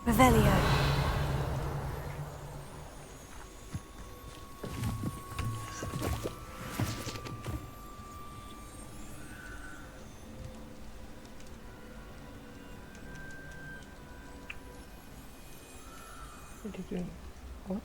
Revelio. What are you doing? What?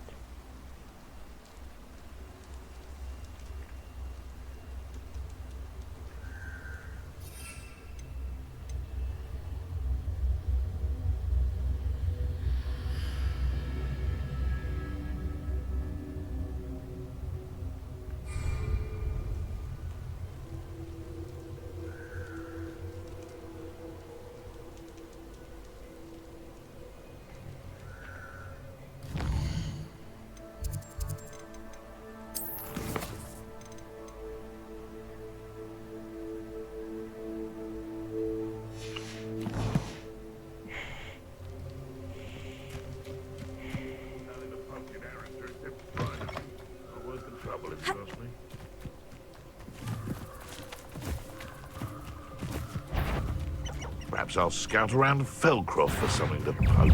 Perhaps I'll scout around Felcroft for something to poach.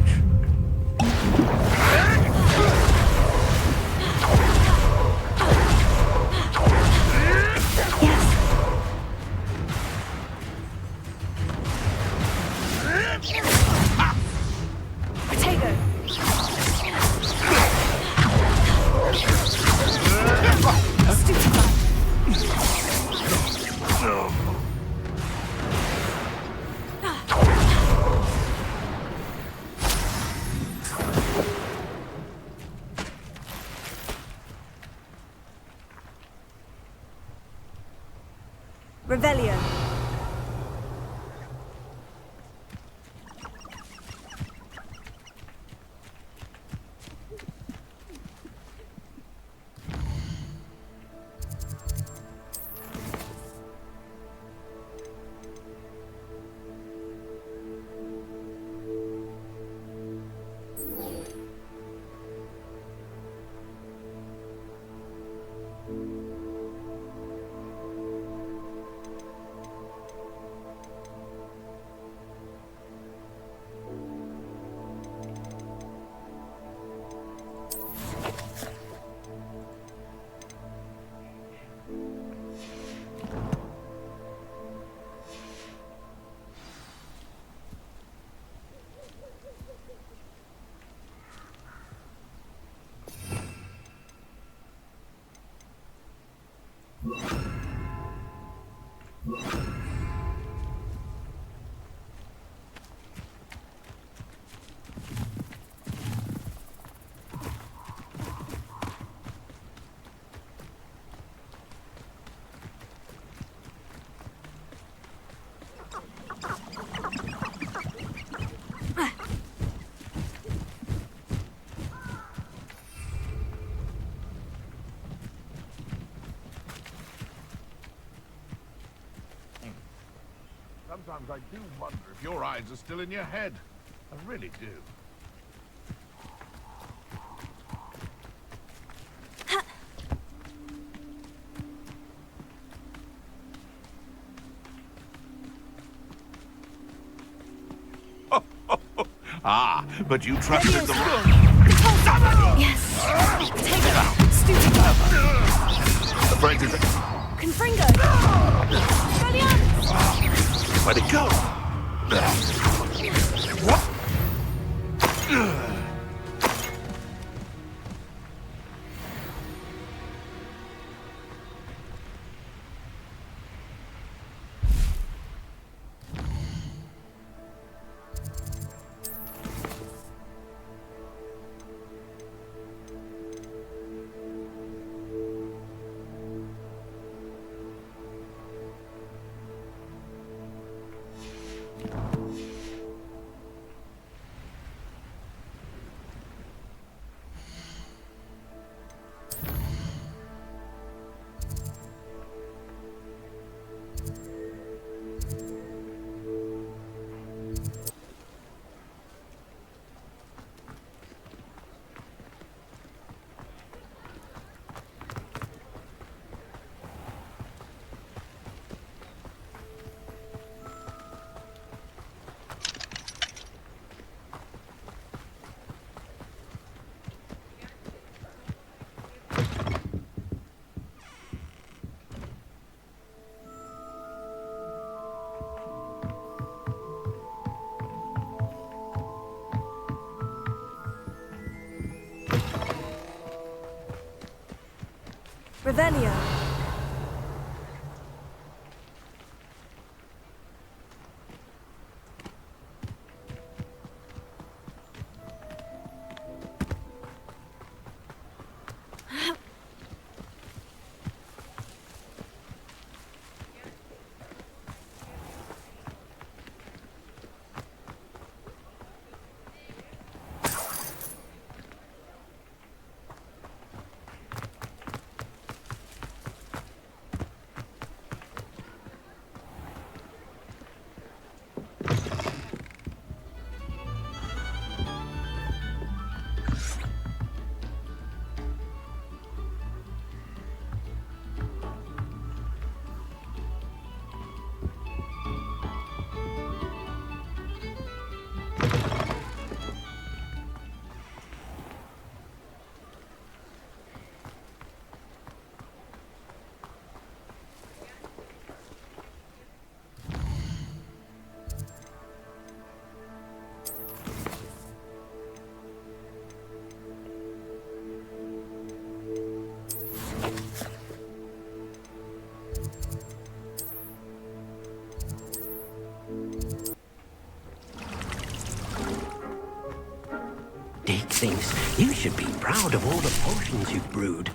Revelio. Sometimes I do wonder if your eyes are still in your head. I really do. Ah, but you trusted the wrong. Yes. Stupid. Afraid to... Confringo. Valiant. Where'd it go? What? Revelio. Dick thinks you should be proud of all the potions you've brewed.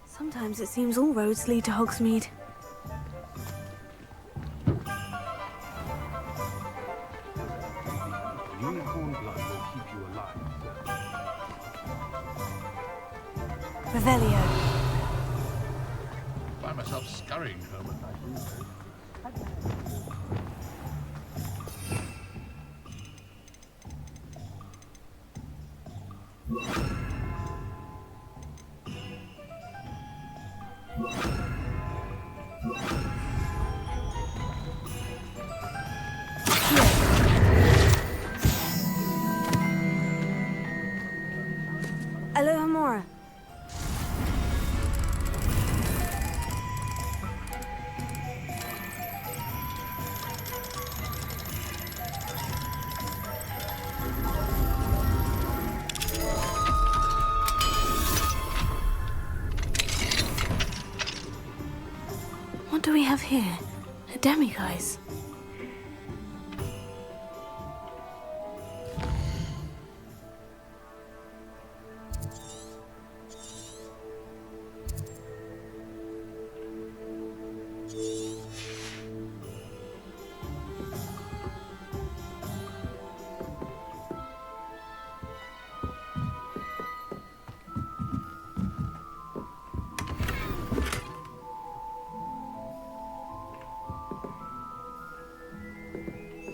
Sometimes it seems all roads lead to Hogsmeade. Unicorn blood will keep you alive. Revelio. Find myself scurrying home at night. Alohomora. What do we have here? A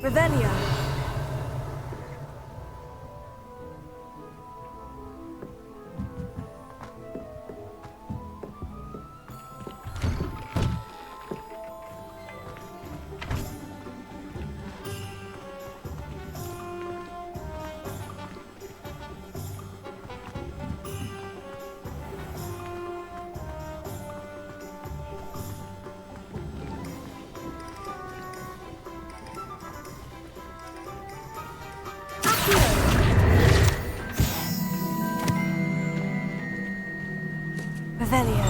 Revelio. Revelio.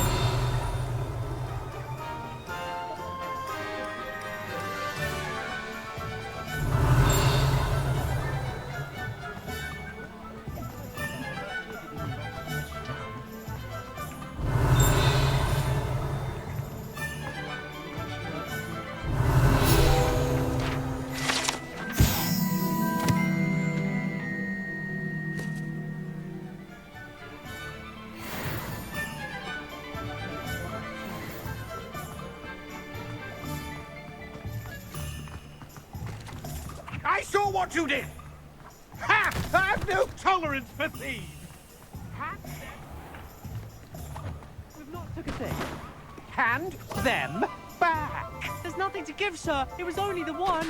I saw what you did! Ha! I have no tolerance for thieves! We've not took a thing. Hand them back. There's nothing to give, sir. It was only the one.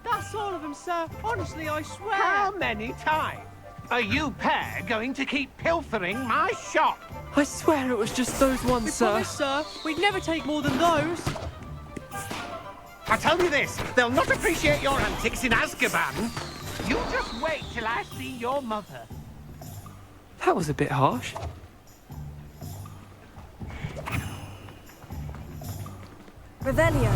That's all of them, sir. Honestly, I swear. How many times are you pair going to keep pilfering my shop? I swear it was just those ones, sir. Promise, sir. We'd never take more than those. I tell you this, they'll not appreciate your antics in Azkaban. You just wait till I see your mother. That was a bit harsh. Revelio.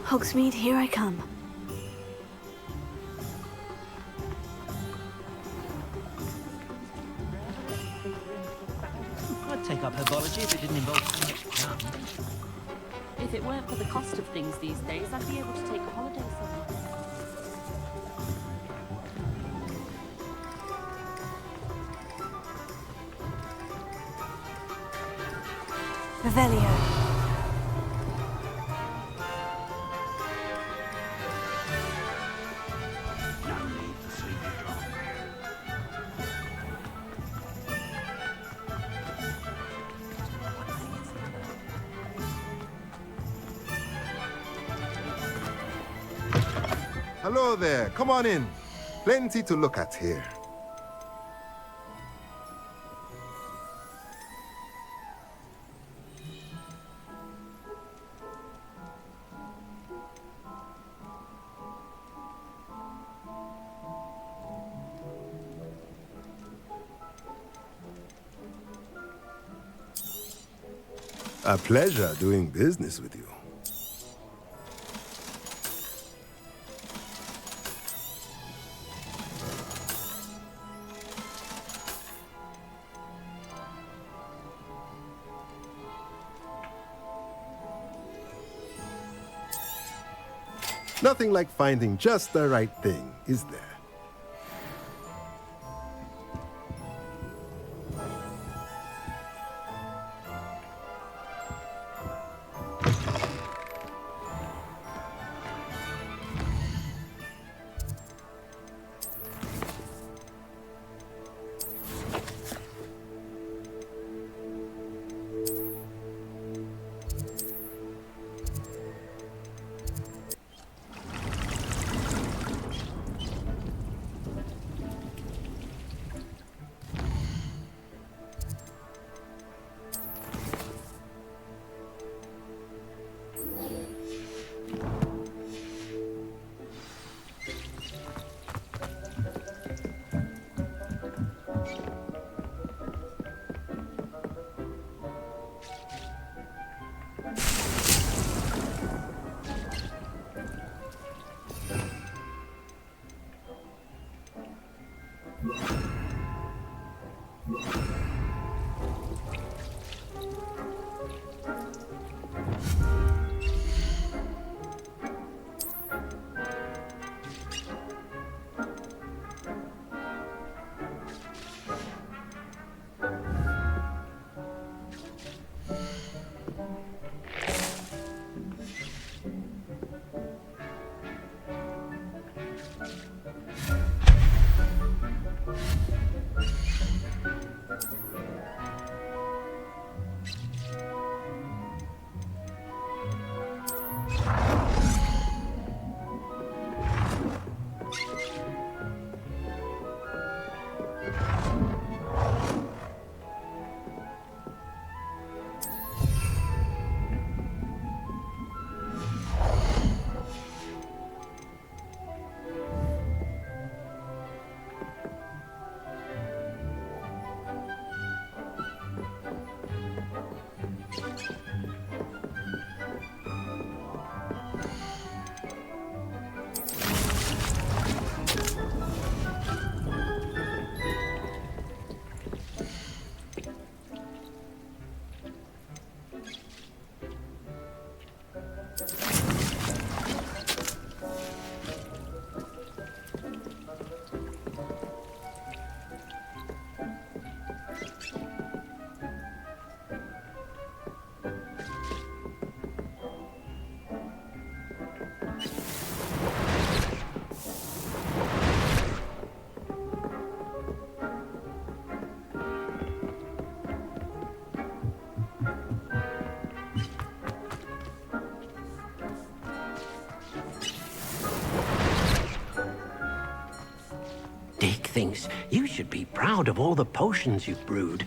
Hogsmeade, here I come. I'd take up herbology if it didn't involve too much gum. If it weren't for the cost of things these days, I'd be able to take a holiday somewhere. Revelio. Hello there, come on in. Plenty to look at here. A pleasure doing business with you. Nothing like finding just the right thing, is there? thinks you should be proud of all the potions you've brewed.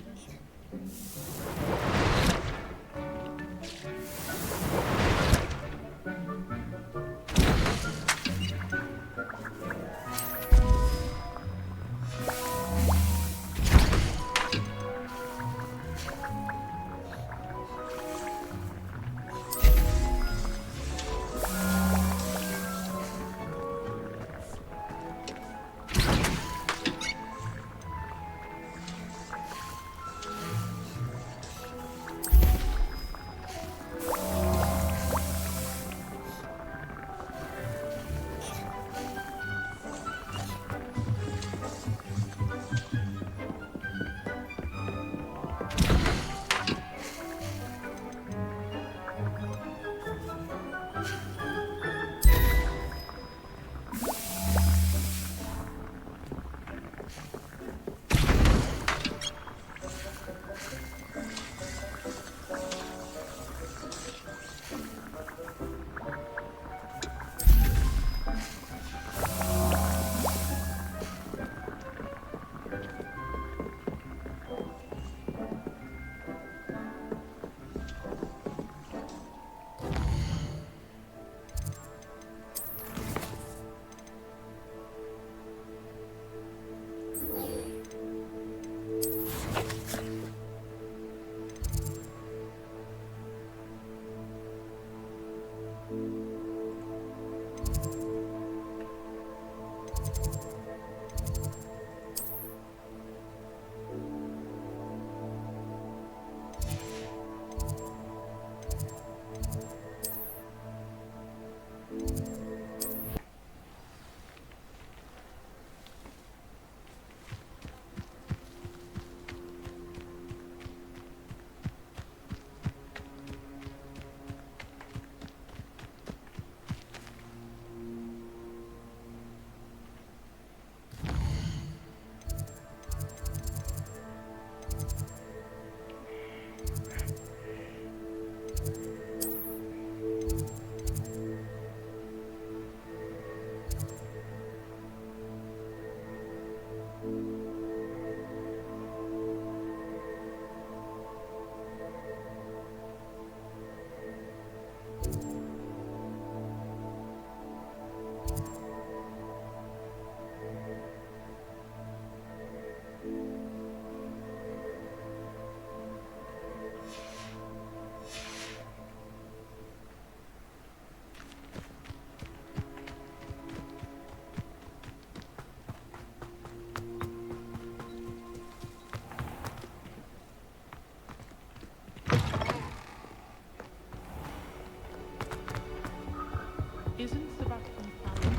Isn't Sebastian Stan?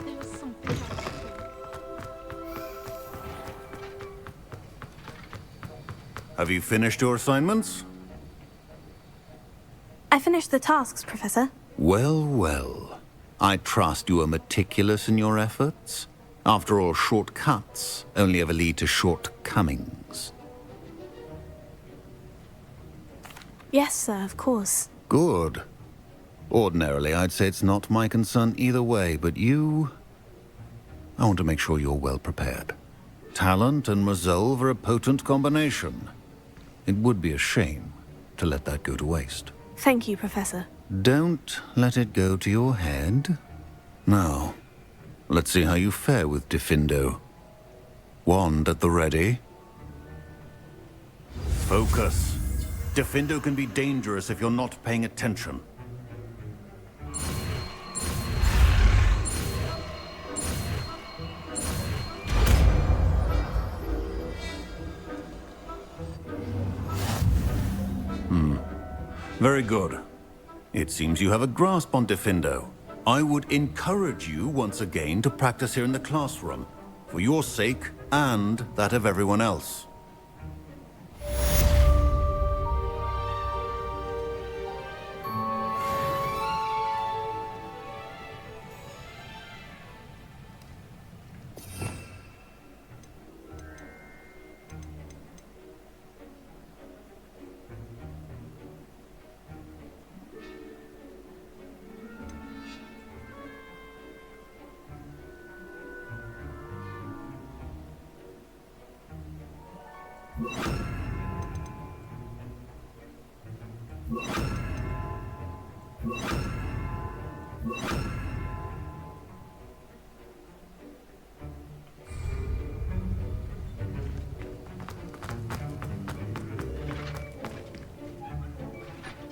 There was something. Have you finished your assignments? I finished the tasks, Professor. Well, well. I trust you are meticulous in your efforts. After all, shortcuts only ever lead to shortcomings. Yes, sir, of course. Good. Ordinarily, I'd say it's not my concern either way, but you... I want to make sure you're well prepared. Talent and resolve are a potent combination. It would be a shame to let that go to waste. Thank you, Professor. Don't let it go to your head. Now, let's see how you fare with Diffindo. Wand at the ready. Focus. Diffindo can be dangerous if you're not paying attention. Very good. It seems you have a grasp on Defendo. I would encourage you once again to practice here in the classroom, for your sake and that of everyone else.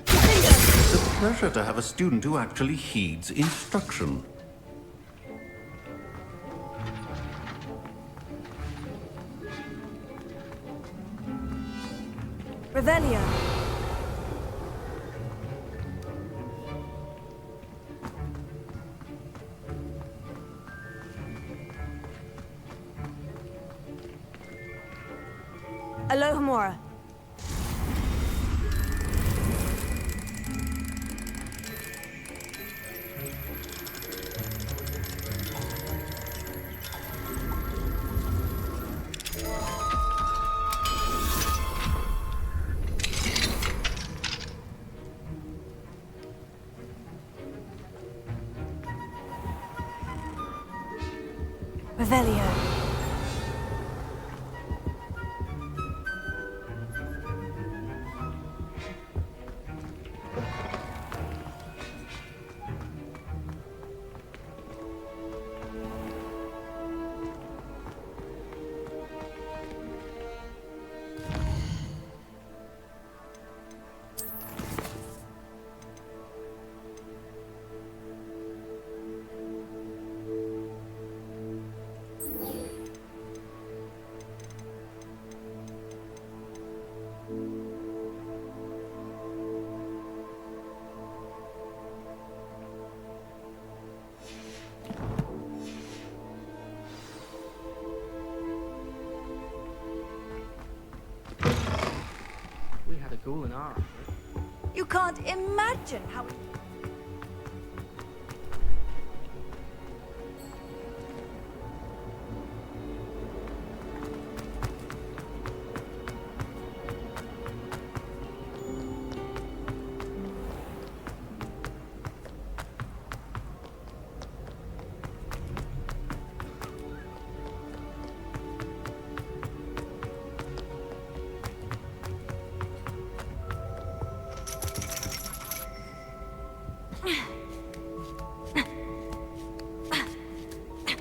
It's a pleasure to have a student who actually heeds instruction. Revelio. Alohomora. Revelio. We had a ghoul in our outfit. You can't imagine how...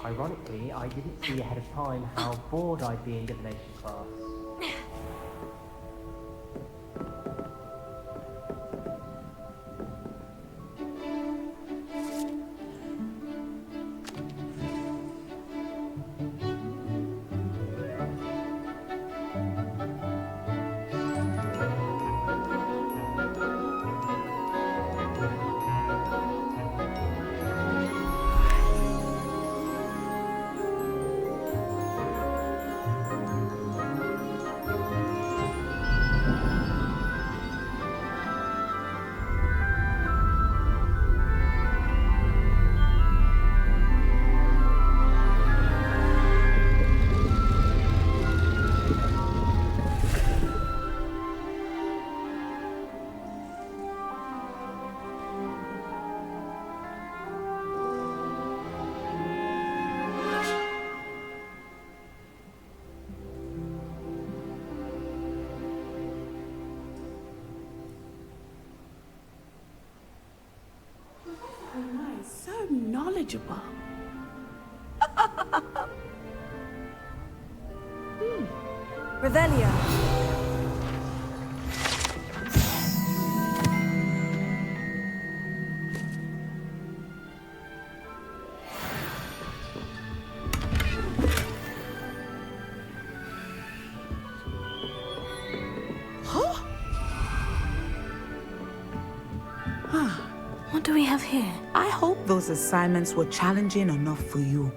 Ironically, I didn't see ahead of time how bored I'd be in divination class. So knowledgeable. Revelio. Huh? we have here? I hope those assignments were challenging enough for you.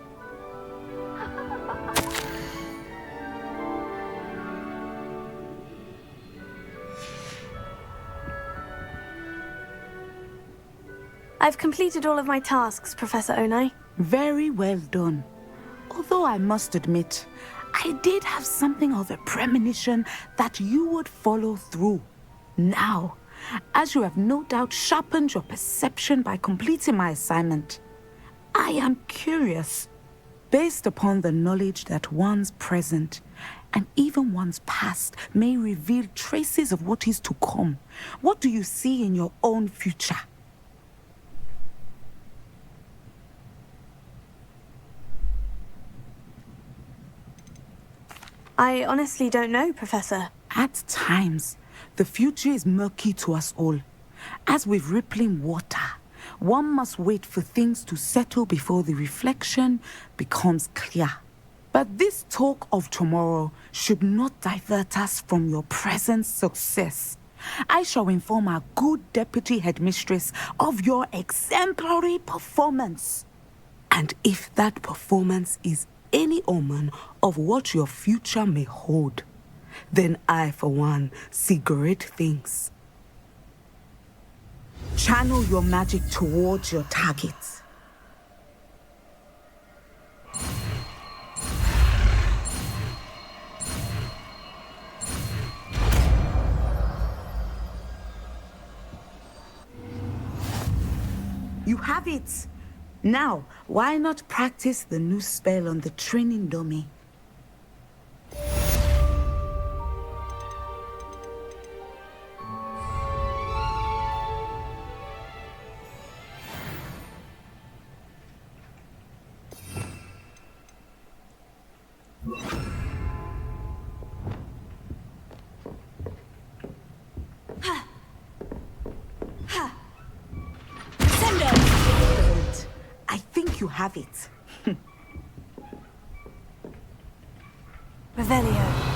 I've completed all of my tasks, Professor Onai. Very well done. Although I must admit, I did have something of a premonition that you would follow through. Now, as you have no doubt sharpened your perception by completing my assignment, I am curious, based upon the knowledge that one's present and even one's past may reveal traces of what is to come. What do you see in your own future? I honestly don't know, Professor. At times, the future is murky to us all. As with rippling water, one must wait for things to settle before the reflection becomes clear. But this talk of tomorrow should not divert us from your present success. I shall inform our good deputy headmistress of your exemplary performance. And if that performance is any omen of what your future may hold, then I, for one, see great things. Channel your magic towards your targets. You have it! Now, why not practice the new spell on the training dummy? I think you have it. Revelio.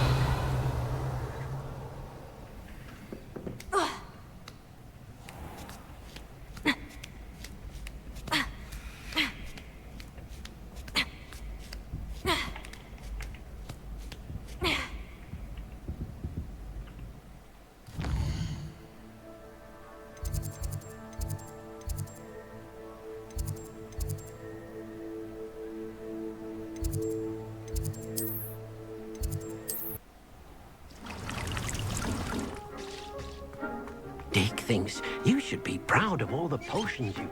Dick thinks you should be proud of all the potions you...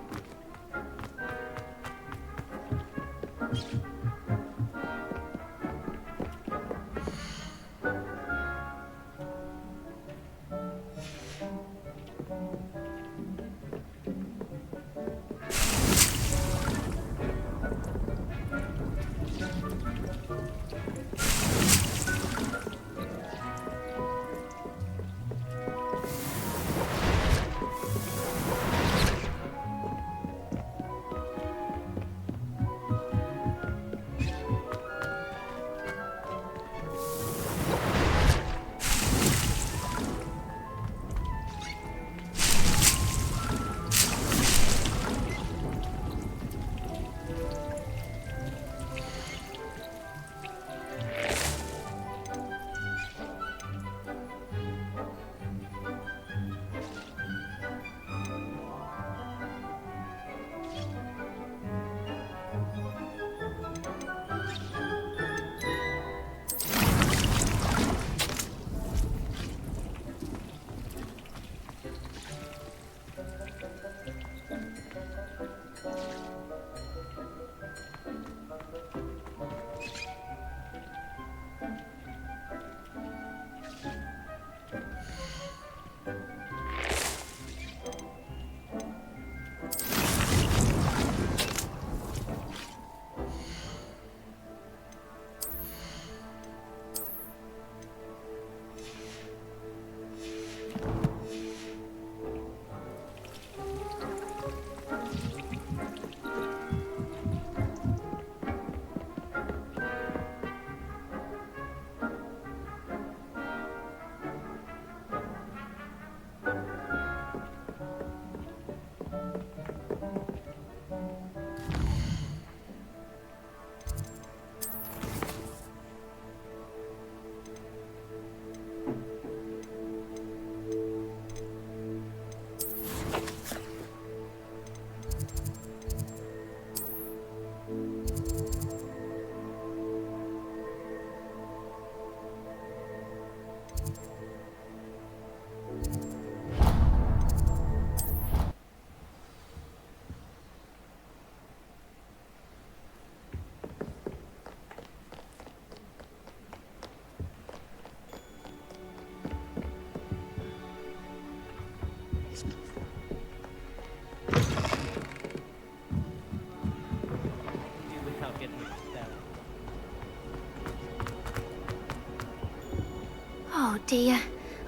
Oh dear,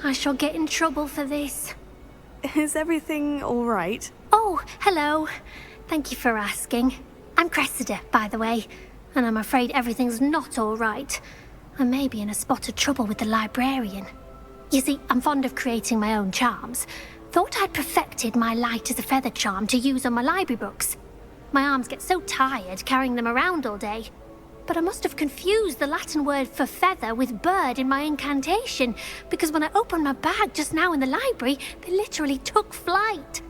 I shall get in trouble for this. Is everything all right? Oh, hello. Thank you for asking. I'm Cressida, by the way, and I'm afraid everything's not all right. I may be in a spot of trouble with the librarian. You see, I'm fond of creating my own charms. Thought I'd perfected my light as a feather charm to use on my library books. My arms get so tired carrying them around all day. But I must have confused the Latin word for feather with bird in my incantation, because when I opened my bag just now in the library, they literally took flight.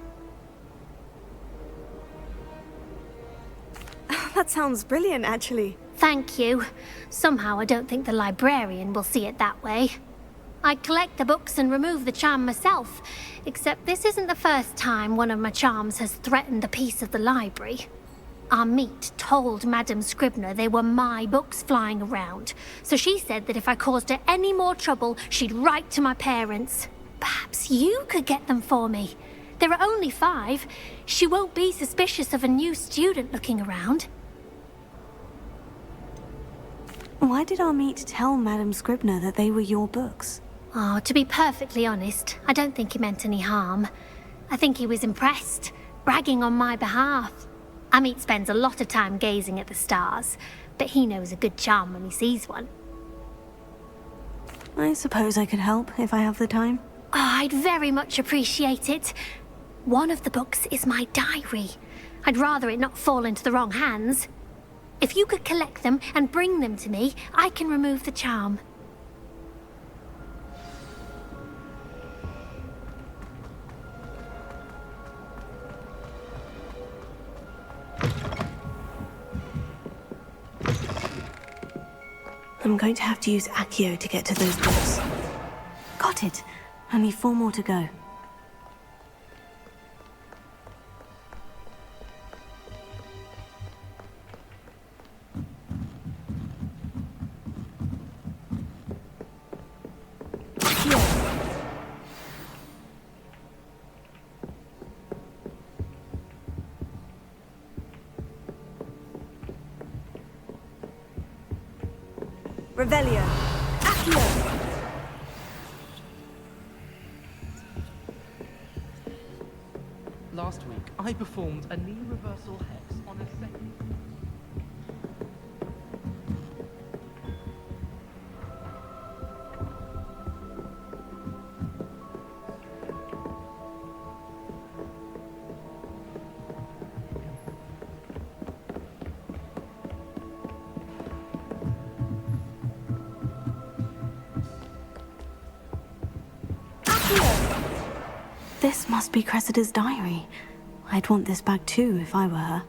That sounds brilliant, actually. Thank you. Somehow I don't think the librarian will see it that way. I collect the books and remove the charm myself, except this isn't the first time one of my charms has threatened the peace of the library. Our meet told Madame Scribner they were my books flying around, so she said that if I caused her any more trouble, she'd write to my parents. Perhaps you could get them for me. There are only 5. She won't be suspicious of a new student looking around. Why did our meet tell Madame Scribner that they were your books? Oh, to be perfectly honest, I don't think he meant any harm. I think he was impressed, bragging on my behalf. Amit spends a lot of time gazing at the stars, but he knows a good charm when he sees one. I suppose I could help if I have the time. Oh, I'd very much appreciate it. One of the books is my diary. I'd rather it not fall into the wrong hands. If you could collect them and bring them to me, I can remove the charm. I'm going to have to use Accio to get to those books. Got it. Only 4 more to go. Revelio. Accio. Last week, I performed a knee reversal hex on a second. This must be Cressida's diary. I'd want this back too if I were her.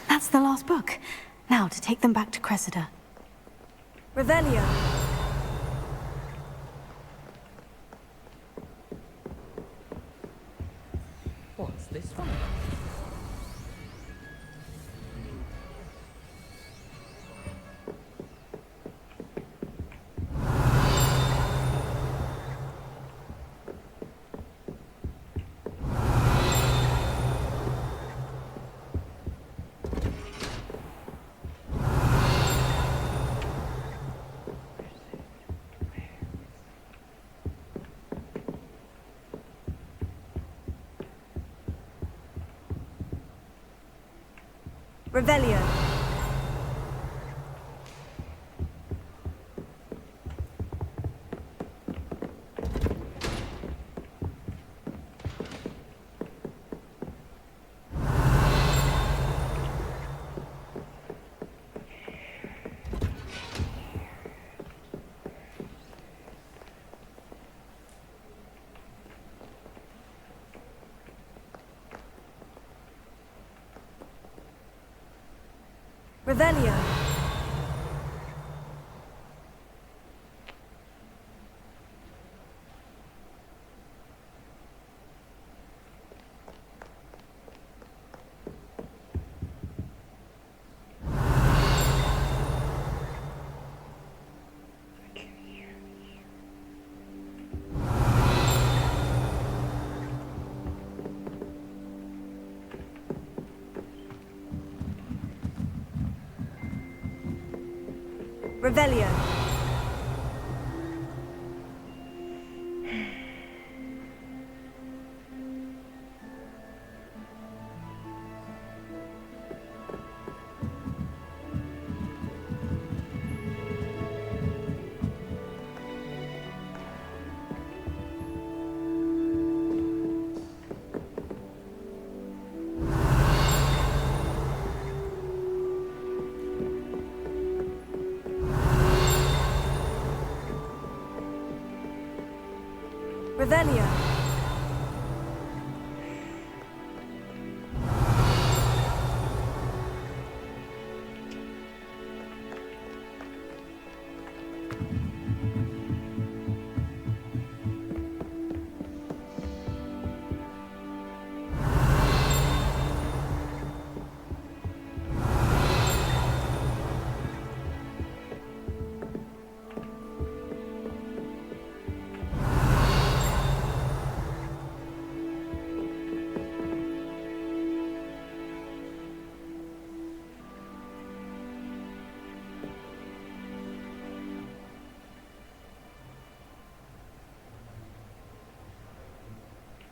That's the last book. Now to take them back to Cressida. Revelio. What's this one? Revelio. Revelio. Revelio. Revelio.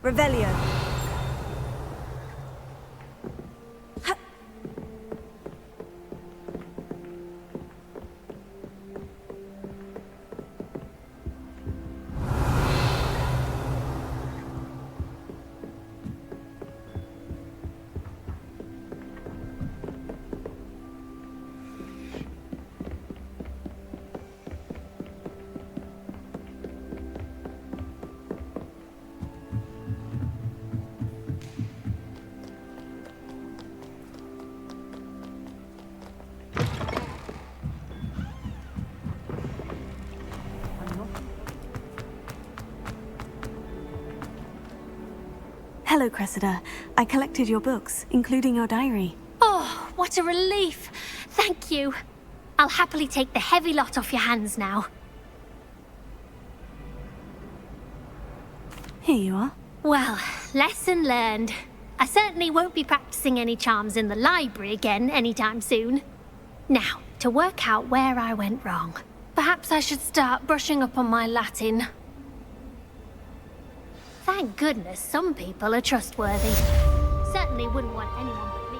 Revelio. Hello, Cressida. I collected your books, including your diary. Oh, what a relief. Thank you. I'll happily take the heavy lot off your hands now. Here you are. Well, lesson learned. I certainly won't be practicing any charms in the library again anytime soon. Now, to work out where I went wrong. Perhaps I should start brushing up on my Latin. Thank goodness some people are trustworthy. Certainly wouldn't want anyone but me.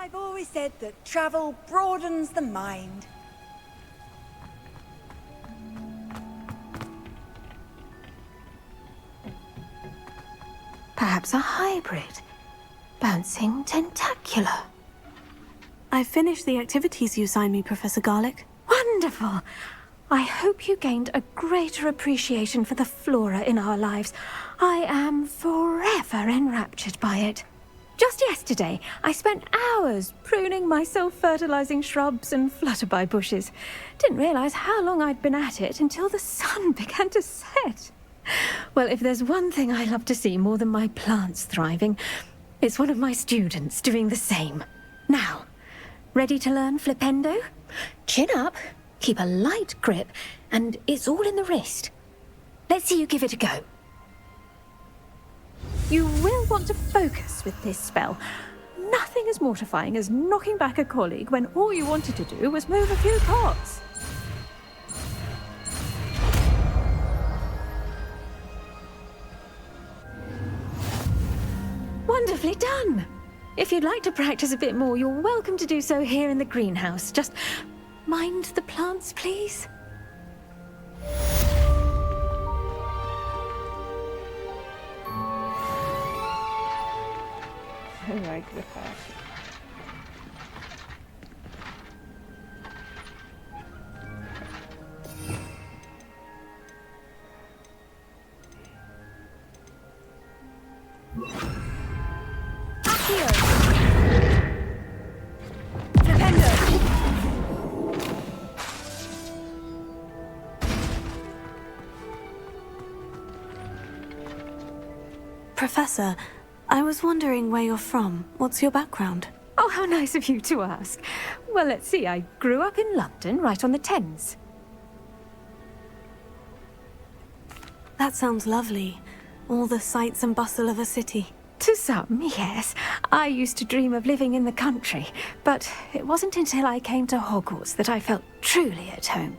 I've always said that travel broadens the mind. Perhaps a hybrid. Bouncing tentacular. I finished the activities you signed me, Professor Garlick. Wonderful! I hope you gained a greater appreciation for the flora in our lives. I am forever enraptured by it. Just yesterday, I spent hours pruning my self-fertilizing shrubs and flutterby bushes. Didn't realize how long I'd been at it until the sun began to set. Well, if there's one thing I love to see more than my plants thriving, it's one of my students doing the same. Now, ready to learn flipendo? Chin up, keep a light grip, and it's all in the wrist. Let's see you give it a go. You will want to focus with this spell. Nothing as mortifying as knocking back a colleague when all you wanted to do was move a few pots. Wonderfully done! If you'd like to practice a bit more, you're welcome to do so here in the greenhouse. Just mind the plants, please. I like the fashion. Professor, I was wondering where you're from. What's your background? Oh, how nice of you to ask. Well, let's see. I grew up in London, right on the Thames. That sounds lovely. All the sights and bustle of a city. To some, yes. I used to dream of living in the country, but it wasn't until I came to Hogwarts that I felt truly at home.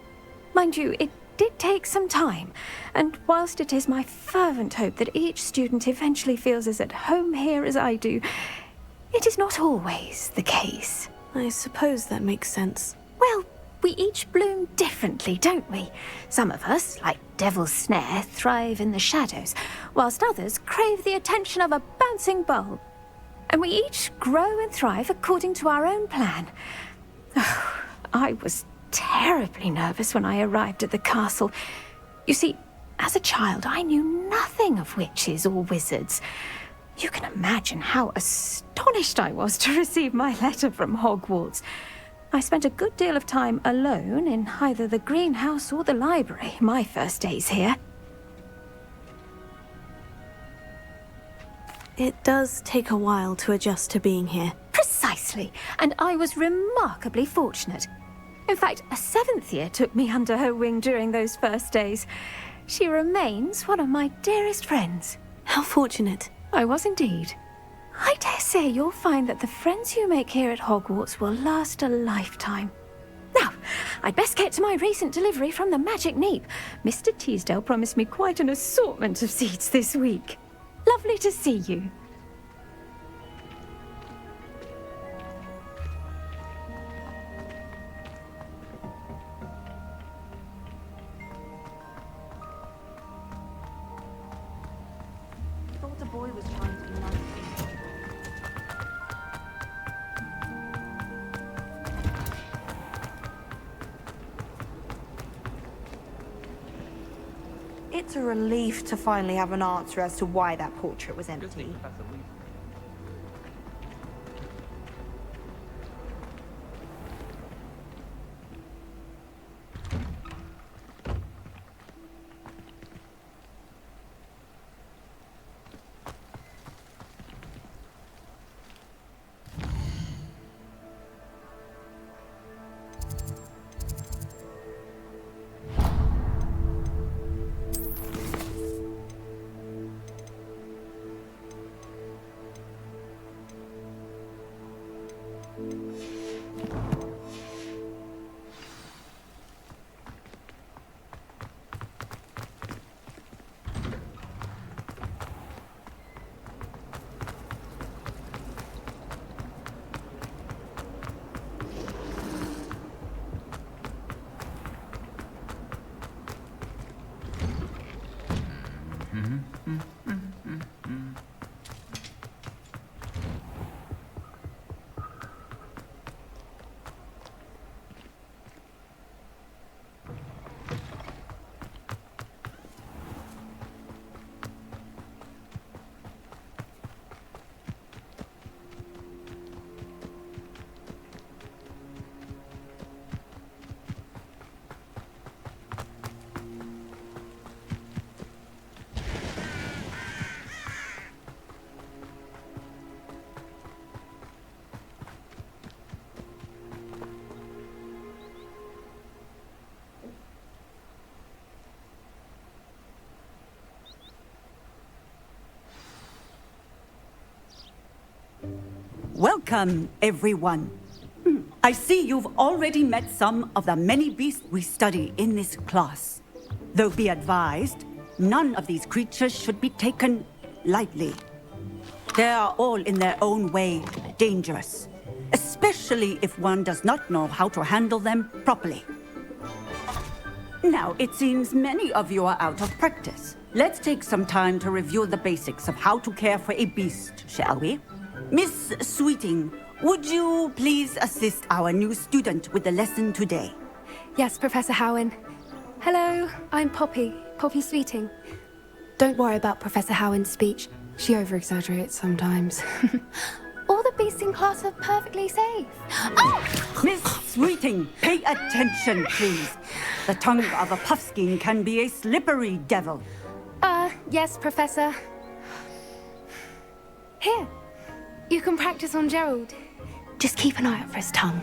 Mind you, it did take some time, and whilst it is my fervent hope that each student eventually feels as at home here as I do, it is not always the case. I suppose that makes sense. Well, we each bloom differently, don't we? Some of us, like Devil's Snare, thrive in the shadows, whilst others crave the attention of a bouncing bulb. And we each grow and thrive according to our own plan. Oh, I was terribly nervous when I arrived at the castle. You see, as a child, I knew nothing of witches or wizards. You can imagine how astonished I was to receive my letter from Hogwarts. I spent a good deal of time alone in either the greenhouse or the library my first days here. It does take a while to adjust to being here. Precisely, and I was remarkably fortunate. In fact, a 7th year took me under her wing during those first days. She remains one of my dearest friends. How fortunate. I was indeed. I dare say you'll find that the friends you make here at Hogwarts will last a lifetime. Now, I'd best get to my recent delivery from the Magic Neep. Mr. Teasdale promised me quite an assortment of seeds this week. Lovely to see you. Thought the boy was trying to be nice. It's a relief to finally have an answer as to why that portrait was empty. Welcome, everyone. I see you've already met some of the many beasts we study in this class. Though be advised, none of these creatures should be taken lightly. They are all in their own way dangerous, especially if one does not know how to handle them properly. Now, it seems many of you are out of practice. Let's take some time to review the basics of how to care for a beast, shall we? Miss Sweeting, would you please assist our new student with the lesson today? Yes, Professor Howen. Hello, I'm Poppy Sweeting. Don't worry about Professor Howen's speech. She over-exaggerates sometimes. All the beasts in class are perfectly safe. Oh! Miss Sweeting, pay attention, please. The tongue of a puffskein can be a slippery devil. Yes, Professor. Here, you can practice on Gerald. Just keep an eye out for his tongue.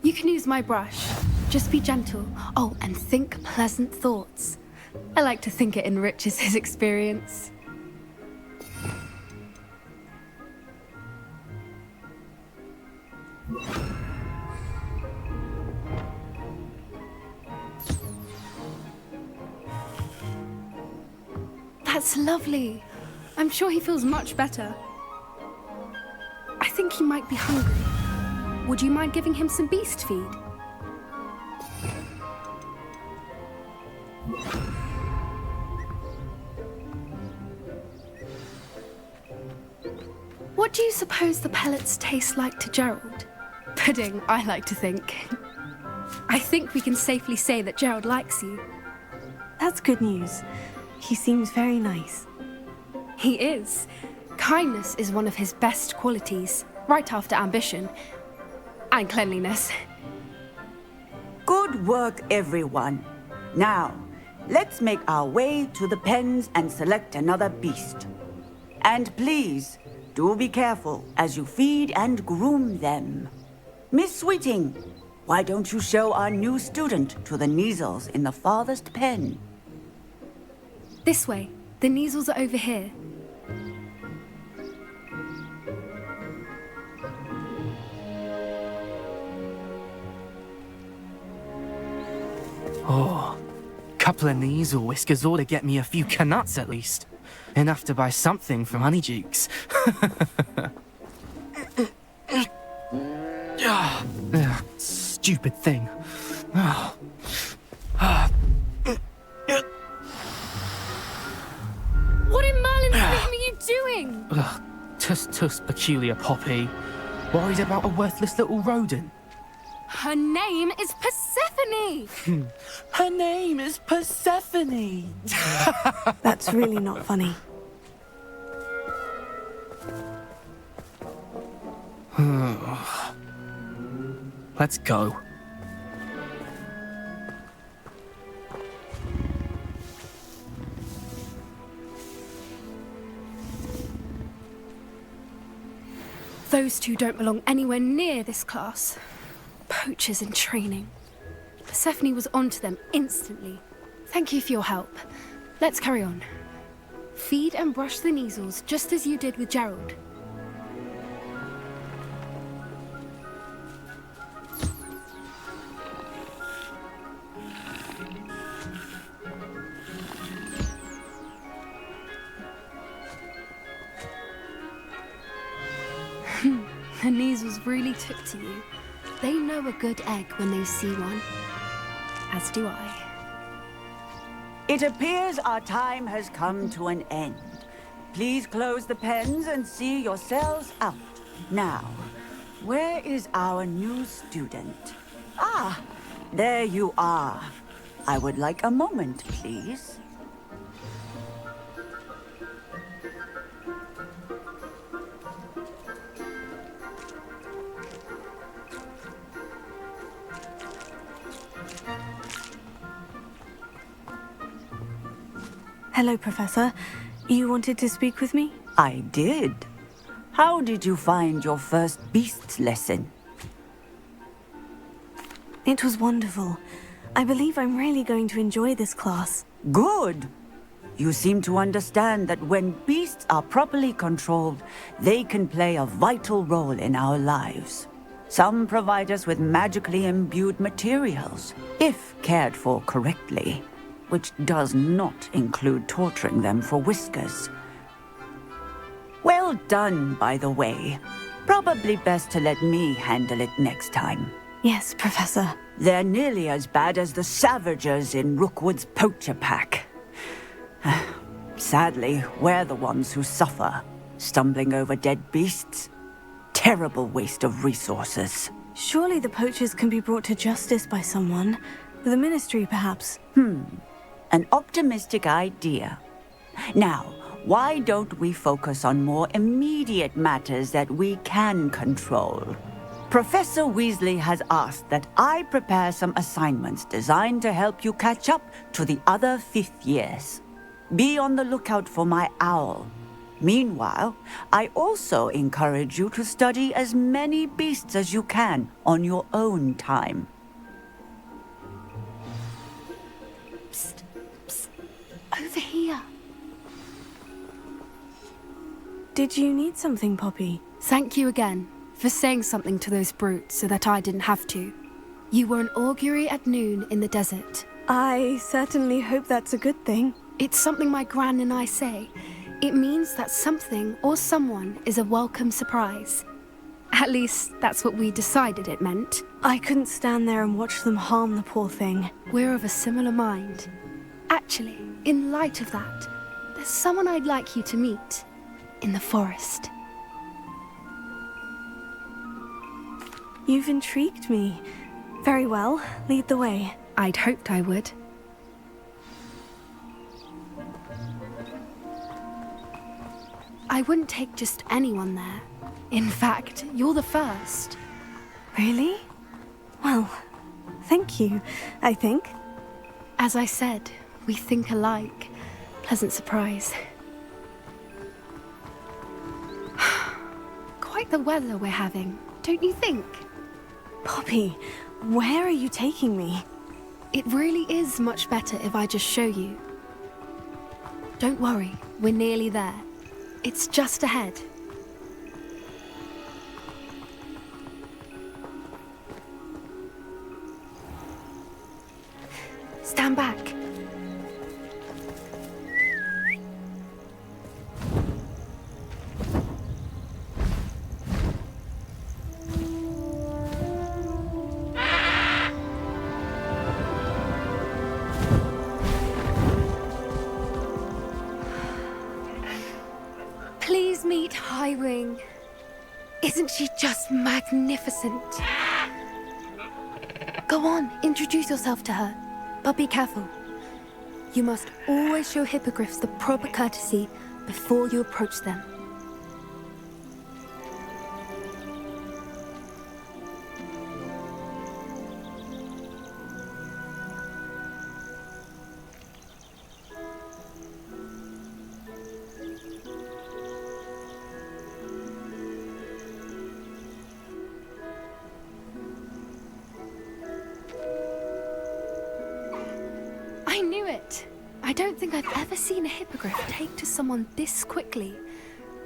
You can use my brush. Just be gentle. Oh, and think pleasant thoughts. I like to think it enriches his experience. That's lovely. I'm sure he feels much better. I think he might be hungry. Would you mind giving him some beast feed? What do you suppose the pellets taste like to Gerald? Pudding, I like to think. I think we can safely say that Gerald likes you. That's good news. He seems very nice. He is. Kindness is one of his best qualities, right after ambition. And cleanliness. Good work, everyone. Now, let's make our way to the pens and select another beast. And please, do be careful as you feed and groom them. Miss Sweeting, why don't you show our new student to the Neasels in the farthest pen? This way. The Neasels are over here. Oh, couple of Neasel whiskers ought to get me a few canuts at least. Enough to buy something from Honeydukes. Stupid thing. What in Merlin's name are you doing? Tuss, peculiar Poppy. Worried about a worthless little rodent. Her name is Persephone! Her name is Persephone! That's really not funny. Let's go. Those two don't belong anywhere near this class. Poachers in training. Persephone was onto them instantly. Thank you for your help. Let's carry on. Feed and brush the Neasels just as you did with Gerald. The Neasels really took to you. They know a good egg when they see one. As do I. It appears our time has come to an end. Please close the pens and see yourselves out. Now, where is our new student? Ah, there you are. I would like a moment, please. Hello, Professor. You wanted to speak with me? I did. How did you find your first beasts lesson? It was wonderful. I believe I'm really going to enjoy this class. Good. you seem to understand that when beasts are properly controlled, they can play a vital role in our lives. Some provide us with magically imbued materials, if cared for correctly, which does not include torturing them for whiskers. Well done, by the way. Probably best to let me handle it next time. Yes, Professor. They're nearly as bad as the Savagers in Rookwood's poacher pack. Sadly, we're the ones who suffer, stumbling over dead beasts. Terrible waste of resources. Surely the poachers can be brought to justice by someone. The Ministry, perhaps. An optimistic idea. Now, why don't we focus on more immediate matters that we can control? Professor Weasley has asked that I prepare some assignments designed to help you catch up to the other 5th years. Be on the lookout for my owl. Meanwhile, I also encourage you to study as many beasts as you can on your own time. Psst, psst. Over here. Did you need something, Poppy? Thank you again for saying something to those brutes so that I didn't have to. You were an augury at noon in the desert. I certainly hope that's a good thing. It's something my gran and I say. It means that something or someone is a welcome surprise. At least, that's what we decided it meant. I couldn't stand there and watch them harm the poor thing. We're of a similar mind. Actually, in light of that, there's someone I'd like you to meet. In the forest. You've intrigued me. Very well, lead the way. I'd hoped I would. I wouldn't take just anyone there. In fact, you're the first. Really? Well, thank you, I think. As I said, we think alike. Pleasant surprise. Quite the weather we're having, don't you think? Poppy, where are you taking me? It really is much better if I just show you. Don't worry, we're nearly there. It's just ahead. Stand back. Please meet Highwing. Isn't she just magnificent? Go on, introduce yourself to her. But be careful. You must always show hippogriffs the proper courtesy before you approach them. I knew it! I don't think I've ever seen a hippogriff take to someone this quickly.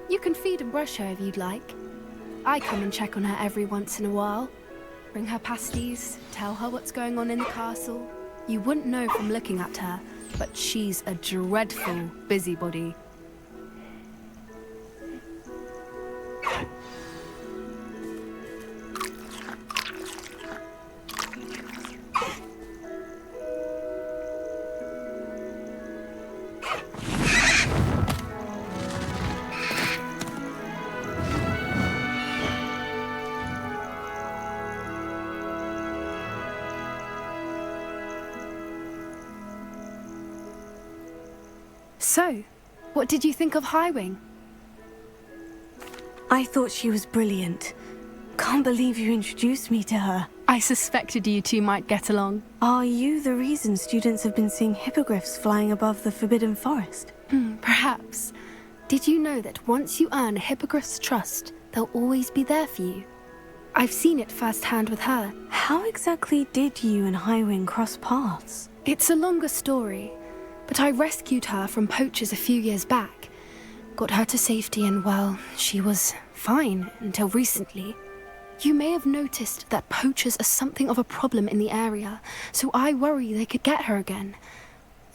You can feed and brush her if you'd like. I come and check on her every once in a while. Bring her pasties, tell her what's going on in the castle. You wouldn't know from looking at her, but she's a dreadful busybody. So, what did you think of Highwing? I thought she was brilliant. Can't believe you introduced me to her. I suspected you two might get along. Are you the reason students have been seeing hippogriffs flying above the Forbidden Forest? Perhaps. Did you know that once you earn a hippogriff's trust, they'll always be there for you? I've seen it firsthand with her. How exactly did you and Highwing cross paths? It's a longer story. but I rescued her from poachers a few years back. Got her to safety and, well, she was fine until recently. You may have noticed that poachers are something of a problem in the area, so I worry they could get her again.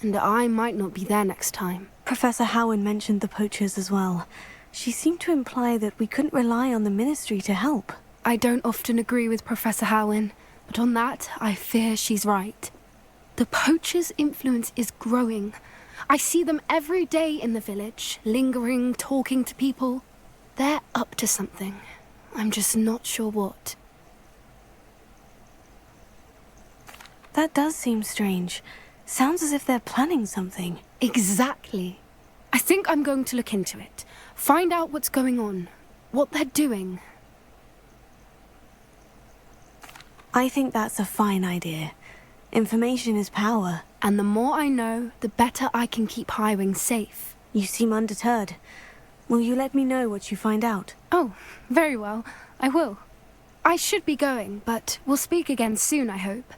And I might not be there next time. Professor Howen mentioned the poachers as well. She seemed to imply that we couldn't rely on the Ministry to help. I don't often agree with Professor Howen, but on that, I fear she's right. The poachers' influence is growing. I see them every day in the village, lingering, talking to people. They're up to something. I'm just not sure what. That does seem strange. Sounds as if they're planning something. Exactly. I think I'm going to look into it. Find out what's going on. What they're doing. I think that's a fine idea. Information is power. And the more I know, the better I can keep Highwing safe. You seem undeterred. Will you let me know what you find out? Oh, very well. I will. I should be going, but we'll speak again soon, I hope.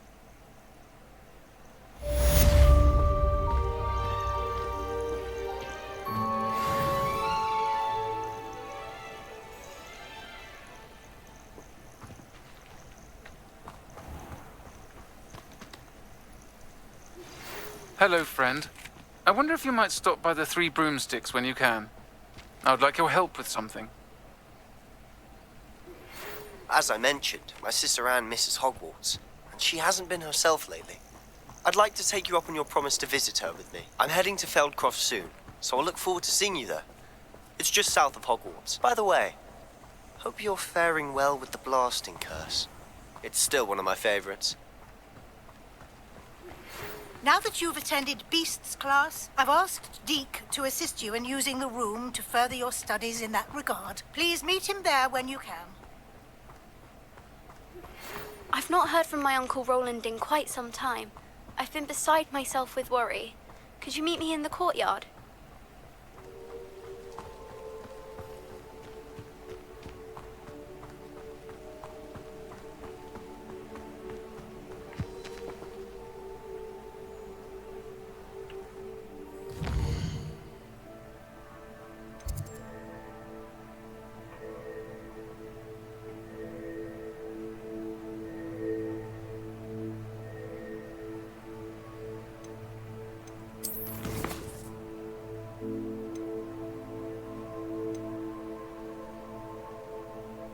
Hello, friend. I wonder if you might stop by the Three Broomsticks when you can. I would like your help with something. As I mentioned, my sister Anne misses Hogwarts, and she hasn't been herself lately. I'd like to take you up on your promise to visit her with me. I'm heading to Feldcroft soon, so I'll look forward to seeing you there. It's just south of Hogwarts. By the way, hope you're faring well with the blasting curse. It's still one of my favorites. Now that you've attended Beasts class, I've asked Deke to assist you in using the room to further your studies in that regard. Please meet him there when you can. I've not heard from my Uncle Roland in quite some time. I've been beside myself with worry. Could you meet me in the courtyard?